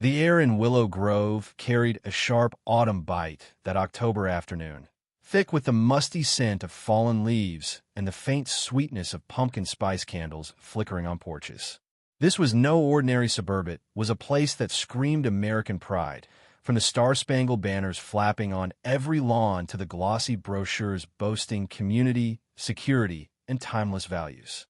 The air in Willow Grove carried a sharp autumn bite that October afternoon, thick with the musty scent of fallen leaves and the faint sweetness of pumpkin spice candles flickering on porches. This was no ordinary suburb. It was a place that screamed American pride, from the star-spangled banners flapping on every lawn to the glossy brochures boasting community, security, and timeless values.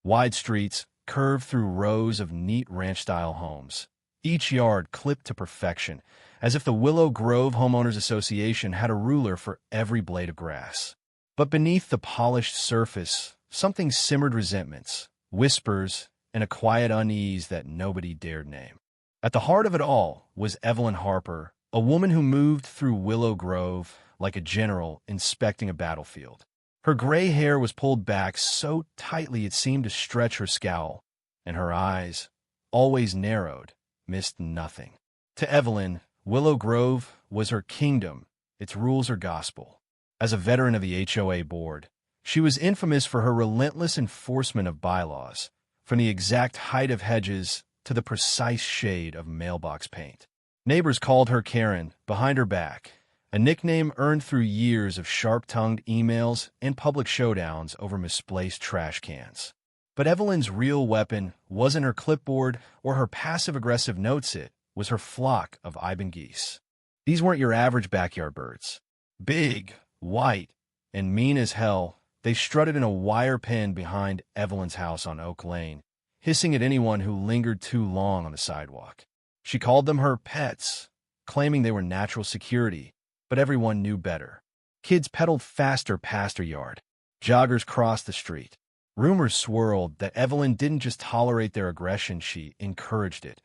Wide streets curved through rows of neat ranch-style homes, each yard clipped to perfection, as if the Willow Grove Homeowners Association had a ruler for every blade of grass. But beneath the polished surface, something simmered: resentments, whispers, and a quiet unease that nobody dared name. At the heart of it all was Evelyn Harper, a woman who moved through Willow Grove like a general inspecting a battlefield. Her gray hair was pulled back so tightly it seemed to stretch her scowl, and her eyes, always narrowed, missed nothing. To Evelyn, Willow Grove was her kingdom, its rules her gospel. As a veteran of the HOA board, she was infamous for her relentless enforcement of bylaws, from the exact height of hedges to the precise shade of mailbox paint. Neighbors called her Karen behind her back, a nickname earned through years of sharp-tongued emails and public showdowns over misplaced trash cans. But Evelyn's real weapon wasn't her clipboard or her passive-aggressive notes. It was her flock of Geese. These weren't your average backyard birds. Big, white, and mean as hell, they strutted in a wire pen behind Evelyn's house on Oak Lane, hissing at anyone who lingered too long on the sidewalk. She called them her pets, claiming they were natural security, but everyone knew better. Kids pedaled faster past her yard. Joggers crossed the street. Rumors swirled that Evelyn didn't just tolerate their aggression, she encouraged it,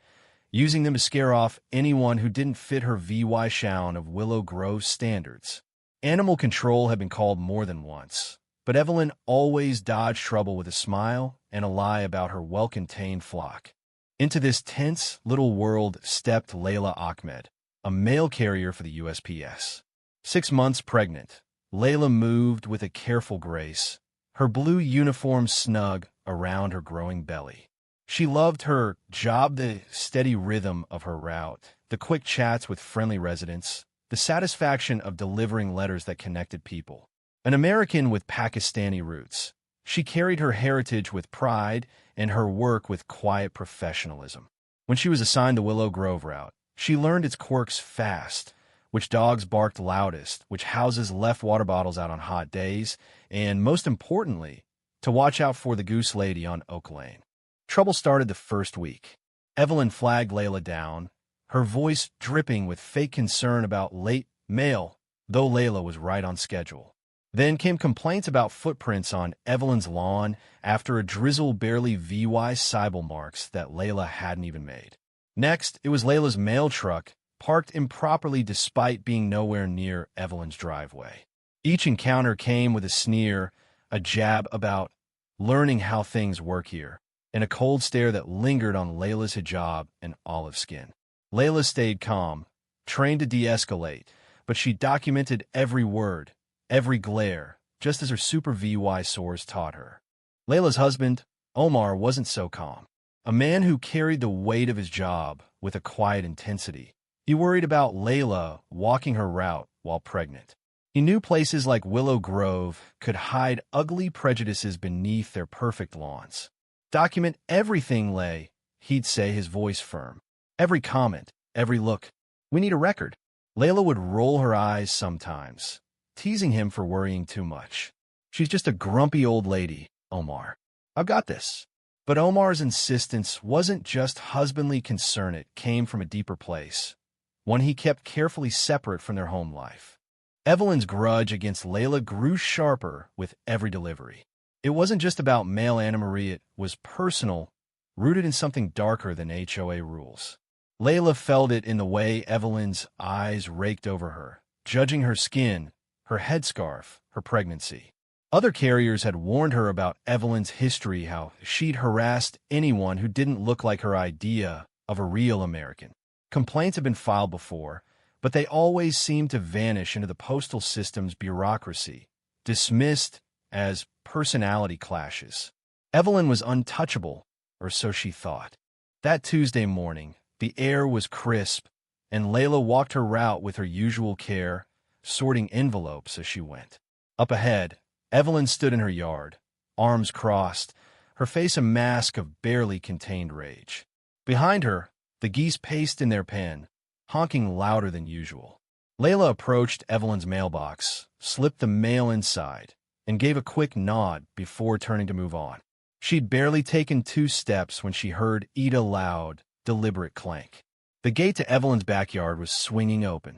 using them to scare off anyone who didn't fit her VY shown of Willow Grove standards. Animal control had been called more than once, but Evelyn always dodged trouble with a smile and a lie about her well-contained flock. Into this tense little world stepped Layla Ahmed, a mail carrier for the USPS. 6 months pregnant, Layla moved with a careful grace, her blue uniform snug around her growing belly. She loved her job, the steady rhythm of her route, the quick chats with friendly residents, the satisfaction of delivering letters that connected people. An American with Pakistani roots, she carried her heritage with pride and her work with quiet professionalism. When she was assigned the Willow Grove route, she learned its quirks fast: which dogs barked loudest, which houses left water bottles out on hot days, and, most importantly, to watch out for the goose lady on Oak Lane. Trouble started the first week. Evelyn flagged Layla down, her voice dripping with fake concern about late mail, though Layla was right on schedule. Then came complaints about footprints on Evelyn's lawn after a drizzle barely VY Cybele marks that Layla hadn't even made. Next, it was Layla's mail truck, parked improperly despite being nowhere near Evelyn's driveway. Each encounter came with a sneer, a jab about learning how things work here, and a cold stare that lingered on Layla's hijab and olive skin. Layla stayed calm, trained to de-escalate, but she documented every word, every glare, just as her super VY source taught her. Layla's husband, Omar, wasn't so calm. A man who carried the weight of his job with a quiet intensity. He worried about Layla walking her route while pregnant. He knew places like Willow Grove could hide ugly prejudices beneath their perfect lawns. Document everything, Lay, he'd say, his voice firm. Every comment, every look. We need a record. Layla would roll her eyes sometimes, teasing him for worrying too much. She's just a grumpy old lady, Omar. I've got this. But Omar's insistence wasn't just husbandly concern. It came from a deeper place, one he kept carefully separate from their home life. Evelyn's grudge against Layla grew sharper with every delivery. It wasn't just about mail, Anna Marie. It was personal, rooted in something darker than HOA rules. Layla felt it in the way Evelyn's eyes raked over her, judging her skin, her headscarf, her pregnancy. Other carriers had warned her about Evelyn's history, how she'd harassed anyone who didn't look like her idea of a real American. Complaints had been filed before, but they always seemed to vanish into the postal system's bureaucracy, dismissed as personality clashes. Evelyn was untouchable, or so she thought. That Tuesday morning, The air was crisp, and Layla walked her route with her usual care, sorting envelopes as she went. Up ahead, Evelyn stood in her yard, arms crossed, her face a mask of barely contained rage. Behind her, the geese paced in their pen, honking louder than usual. Layla approached Evelyn's mailbox, slipped the mail inside, and gave a quick nod before turning to move on. She'd barely taken 2 steps when she heard a loud, deliberate clank. The gate to Evelyn's backyard was swinging open.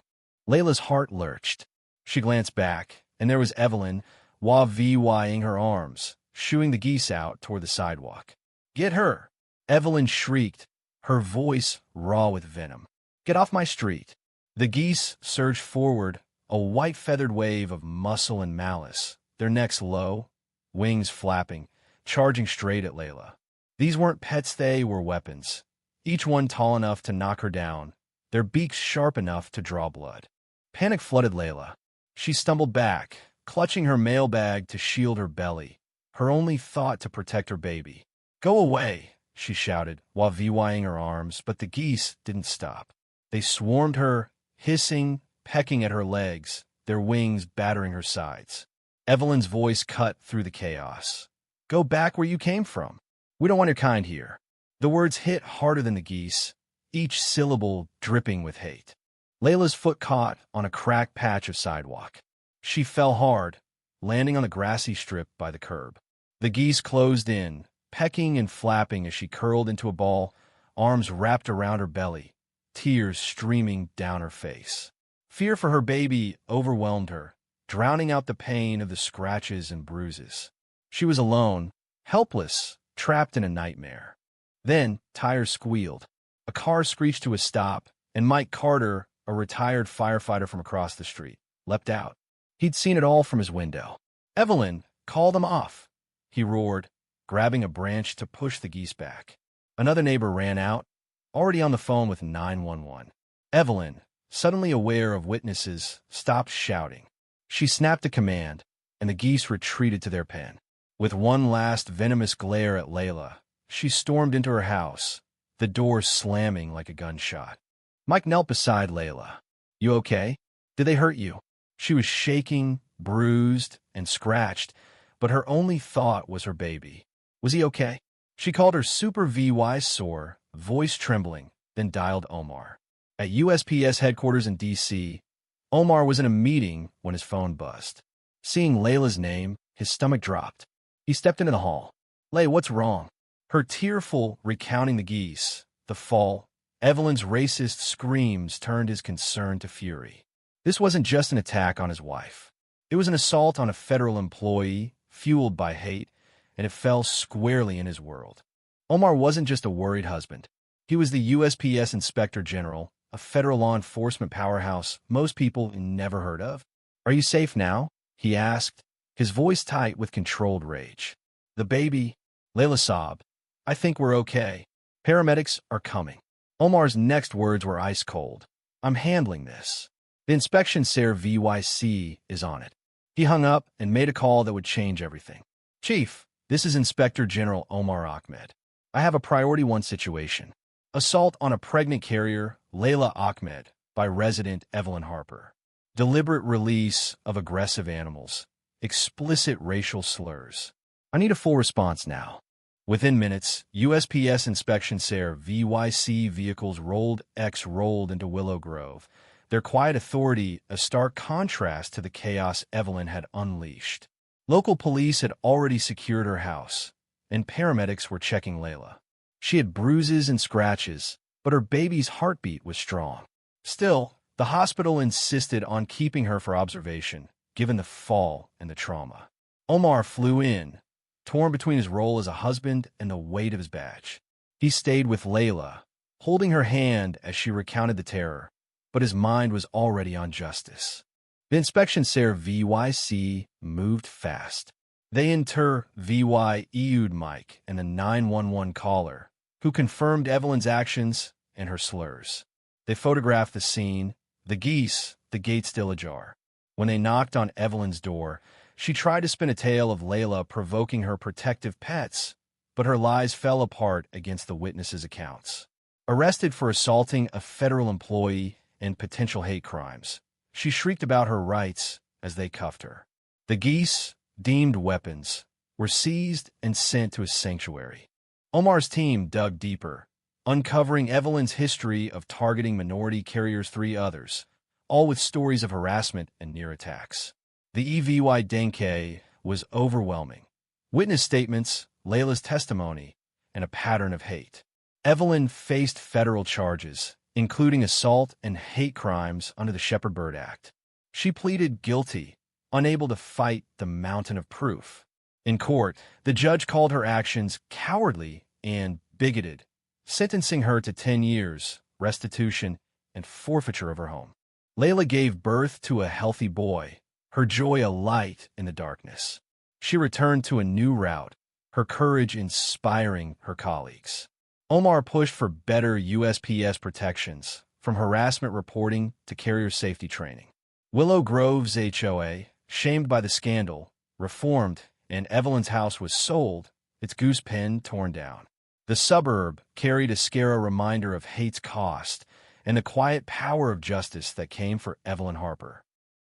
Layla's heart lurched. She glanced back, and there was Evelyn, wah-vee-wahing her arms, shooing the geese out toward the sidewalk. "Get her!" Evelyn shrieked, her voice raw with venom. "Get off my street!" The geese surged forward, a white-feathered wave of muscle and malice, their necks low, wings flapping, charging straight at Layla. These weren't pets, they were weapons, each one tall enough to knock her down, their beaks sharp enough to draw blood. Panic flooded Layla. She stumbled back, clutching her mailbag to shield her belly, her only thought to protect her baby. "Go away!" she shouted, while wah-vee-wahing her arms, but the geese didn't stop. They swarmed her, hissing, pecking at her legs, their wings battering her sides. Evelyn's voice cut through the chaos. "Go back where you came from. We don't want your kind here." The words hit harder than the geese, each syllable dripping with hate. Layla's foot caught on a cracked patch of sidewalk. She fell hard, landing on the grassy strip by the curb. The geese closed in, pecking and flapping as she curled into a ball, arms wrapped around her belly, tears streaming down her face. Fear for her baby overwhelmed her, drowning out the pain of the scratches and bruises. She was alone, helpless, trapped in a nightmare. Then, tires squealed. A car screeched to a stop, and Mike Carter, a retired firefighter from across the street, leapt out. He'd seen it all from his window. "Evelyn, call them off," he roared, grabbing a branch to push the geese back. Another neighbor ran out, already on the phone with 911. Evelyn, suddenly aware of witnesses, stopped shouting. She snapped a command, and the geese retreated to their pen. With one last venomous glare at Layla, she stormed into her house, the door slamming like a gunshot. Mike knelt beside Layla. "You okay? Did they hurt you?" She was shaking, bruised, and scratched, but her only thought was her baby. Was he okay? She called her Super VY sore, voice trembling, then dialed Omar. At USPS headquarters in D.C., Omar was in a meeting when his phone buzzed. Seeing Layla's name, his stomach dropped. He stepped into the hall. "Lay, what's wrong?" Her tearful recounting the geese, the fall, Evelyn's racist screams turned his concern to fury. This wasn't just an attack on his wife. It was an assault on a federal employee, fueled by hate, and it fell squarely in his world. Omar wasn't just a worried husband. He was the USPS Inspector General, a federal law enforcement powerhouse most people never heard of. "Are you safe now?" he asked, his voice tight with controlled rage. "The baby," Layla sobbed. "I think we're okay. Paramedics are coming." Omar's next words were ice cold. "I'm handling this. The inspection Sir VYC is on it." He hung up and made a call that would change everything. "Chief, this is Inspector General Omar Ahmed. I have a priority 1 situation. Assault on a pregnant carrier, Layla Ahmed, by resident Evelyn Harper. Deliberate release of aggressive animals. Explicit racial slurs. I need a full response now." Within minutes, USPS inspection Sir VYC vehicles rolled into Willow Grove, their quiet authority a stark contrast to the chaos Evelyn had unleashed. Local police had already secured her house, and paramedics were checking Layla. She had bruises and scratches, but her baby's heartbeat was strong. Still, the hospital insisted on keeping her for observation, given the fall and the trauma. Omar flew in, torn between his role as a husband and the weight of his badge. He stayed with Layla, holding her hand as she recounted the terror, but his mind was already on justice. The inspection Sir VYC moved fast. They interviewed Mike and the 911 caller, who confirmed Evelyn's actions and her slurs. They photographed the scene, the geese, the gate still ajar. When they knocked on Evelyn's door, she tried to spin a tale of Layla provoking her protective pets, but her lies fell apart against the witnesses' accounts. Arrested for assaulting a federal employee and potential hate crimes, she shrieked about her rights as they cuffed her. The Geese, deemed weapons, were seized and sent to a sanctuary. Omar's team dug deeper, uncovering Evelyn's history of targeting minority carriers, 3 others, all with stories of harassment and near attacks. The evidence was overwhelming. Witness statements, Layla's testimony, and a pattern of hate. Evelyn faced federal charges, including assault and hate crimes under the Shepard-Byrd Act. She pleaded guilty, unable to fight the mountain of proof. In court, the judge called her actions cowardly and bigoted, sentencing her to 10 years, restitution, and forfeiture of her home. Layla gave birth to a healthy boy, her joy a light in the darkness. She returned to a new route, her courage inspiring her colleagues. Omar pushed for better USPS protections, from harassment reporting to carrier safety training. Willow Grove's HOA, shamed by the scandal, reformed, and Evelyn's house was sold, its goose pen torn down. The suburb carried a scary reminder of hate's cost and the quiet power of justice that came for Evelyn Harper.